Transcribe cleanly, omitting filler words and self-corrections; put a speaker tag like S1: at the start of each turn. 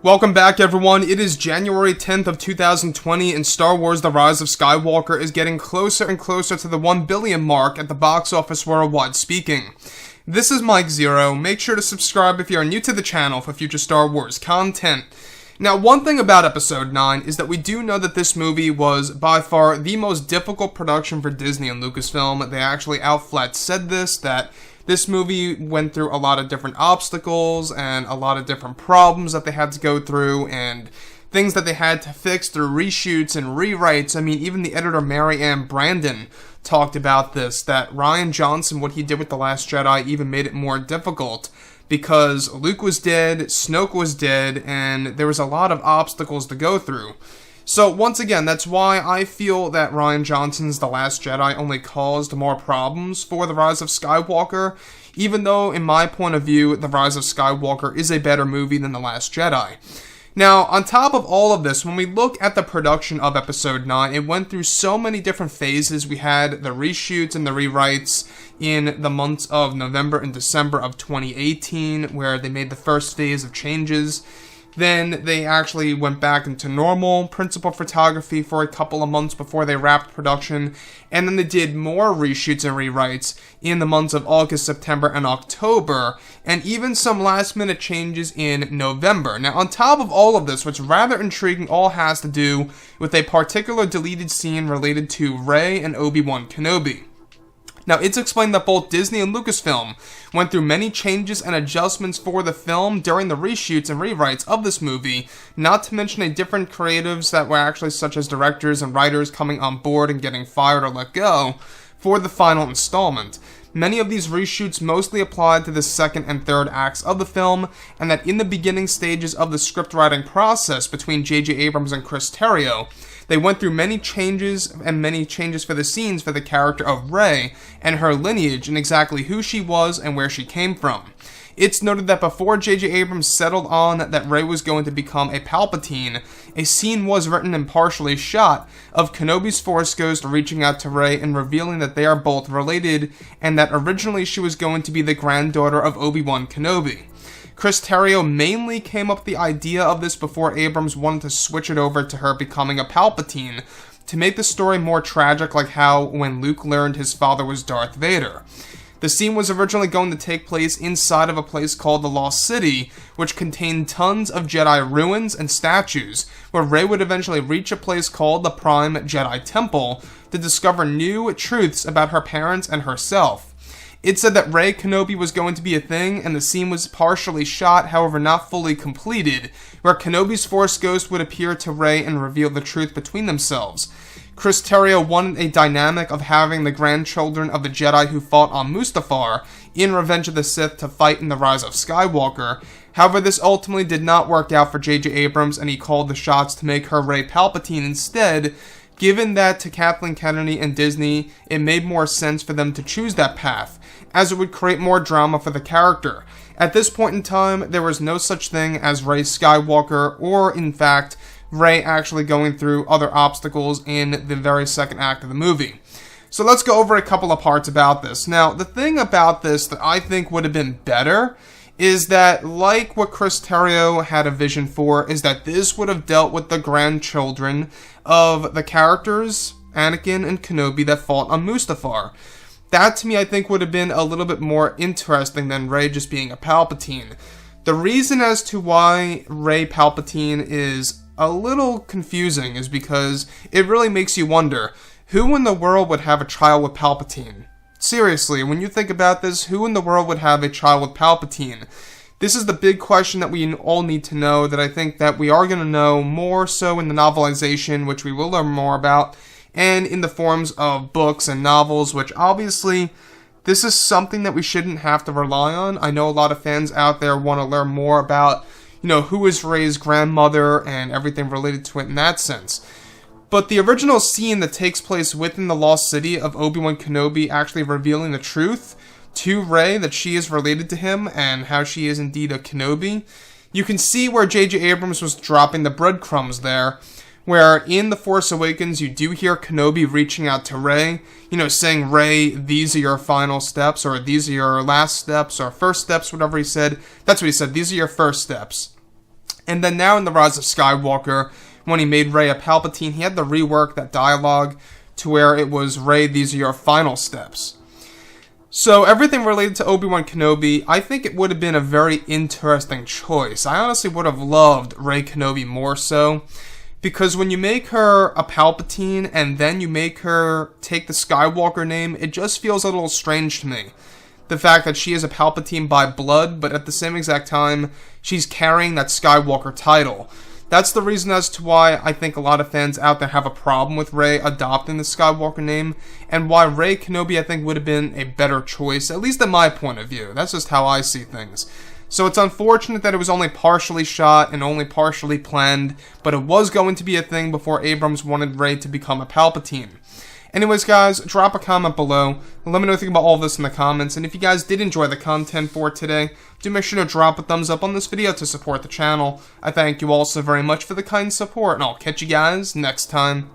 S1: Welcome back, everyone. It is January 10th of 2020, and Star Wars The Rise of Skywalker is getting closer and closer to the 1 billion mark at the box office worldwide speaking. This is Mike Zero. Make sure to subscribe if you are new to the channel for future Star Wars content. Now, one thing about Episode 9 is that we do know that this movie was by far the most difficult production for Disney and Lucasfilm. They actually out-flat said that this movie went through a lot of different obstacles and a lot of different problems that they had to go through and things that they had to fix through reshoots and rewrites. I mean, even the editor Mary Ann Brandon talked about this, that Rian Johnson, what he did with The Last Jedi, even made it more difficult because Luke was dead, Snoke was dead, and there was a lot of obstacles to go through. So, once again, that's why I feel that Rian Johnson's The Last Jedi only caused more problems for The Rise of Skywalker, even though, in my point of view, The Rise of Skywalker is a better movie than The Last Jedi. Now, on top of all of this, when we look at the production of Episode 9, it went through so many different phases. We had the reshoots and the rewrites in the months of November and December of 2018, where they made the first phase of changes. Then they actually went back into normal principal photography for a couple of months before they wrapped production, and then they did more reshoots and rewrites in the months of August, September, and October, and even some last-minute changes in November. Now, on top of all of this, what's rather intriguing all has to do with a particular deleted scene related to Rey and Obi-Wan Kenobi. Now, it's explained that both Disney and Lucasfilm went through many changes and adjustments for the film during the reshoots and rewrites of this movie, not to mention different creatives that were actually such as directors and writers coming on board and getting fired or let go for the final installment. Many of these reshoots mostly applied to the second and third acts of the film, and that in the beginning stages of the script writing process between J.J. Abrams and Chris Terrio, they went through many changes for the scenes for the character of Rey and her lineage and exactly who she was and where she came from. It's noted that before J.J. Abrams settled on that Rey was going to become a Palpatine, a scene was written and partially shot of Kenobi's Force Ghost reaching out to Rey and revealing that they are both related, and that originally she was going to be the granddaughter of Obi-Wan Kenobi. Chris Terrio mainly came up with the idea of this before Abrams wanted to switch it over to her becoming a Palpatine, to make the story more tragic, like how when Luke learned his father was Darth Vader. The scene was originally going to take place inside of a place called the Lost City, which contained tons of Jedi ruins and statues, where Rey would eventually reach a place called the Prime Jedi Temple to discover new truths about her parents and herself. It said that Rey Kenobi was going to be a thing, and the scene was partially shot, however not fully completed, where Kenobi's Force Ghost would appear to Rey and reveal the truth between themselves. Chris Terrio wanted a dynamic of having the grandchildren of the Jedi who fought on Mustafar in Revenge of the Sith to fight in The Rise of Skywalker. However, this ultimately did not work out for J.J. Abrams, and he called the shots to make her Rey Palpatine instead. Given that to Kathleen Kennedy and Disney, it made more sense for them to choose that path, as it would create more drama for the character. At this point in time, there was no such thing as Rey Skywalker, or in fact, Rey actually going through other obstacles in the very second act of the movie. So let's go over a couple of parts about this. Now, the thing about this that I think would have been better is that, like what Chris Terrio had a vision for, is that this would have dealt with the grandchildren of the characters, Anakin and Kenobi, that fought on Mustafar. That, to me, I think would have been a little bit more interesting than Rey just being a Palpatine. The reason as to why Rey Palpatine is a little confusing is because it really makes you wonder, who in the world would have a child with Palpatine? Seriously, when you think about this, who in the world would have a child with Palpatine? This is the big question that we all need to know, that I think that we are going to know more so in the novelization, which we will learn more about, and in the forms of books and novels, which obviously, this is something that we shouldn't have to rely on. I know a lot of fans out there want to learn more about, who is Rey's grandmother and everything related to it in that sense. But the original scene that takes place within the Lost City of Obi-Wan Kenobi actually revealing the truth to Rey that she is related to him and how she is indeed a Kenobi, you can see where J.J. Abrams was dropping the breadcrumbs there, where in The Force Awakens you do hear Kenobi reaching out to Rey, saying, Rey, these are your final steps, or these are your last steps, or first steps, whatever he said. That's what he said, these are your first steps. And then now in The Rise of Skywalker, when he made Rey a Palpatine, he had to rework that dialogue to where it was, Rey, these are your final steps. So everything related to Obi-Wan Kenobi, I think it would have been a very interesting choice. I honestly would have loved Rey Kenobi more so, because when you make her a Palpatine and then you make her take the Skywalker name, it just feels a little strange to me. The fact that she is a Palpatine by blood, but at the same exact time, she's carrying that Skywalker title. That's the reason as to why I think a lot of fans out there have a problem with Rey adopting the Skywalker name, and why Rey Kenobi I think would have been a better choice, at least in my point of view. That's just how I see things. So it's unfortunate that it was only partially shot and only partially planned, but it was going to be a thing before Abrams wanted Rey to become a Palpatine. Anyways, guys, drop a comment below. Let me know what you think about all of this in the comments. And if you guys did enjoy the content for today, do make sure to drop a thumbs up on this video to support the channel. I thank you all so very much for the kind support, and I'll catch you guys next time.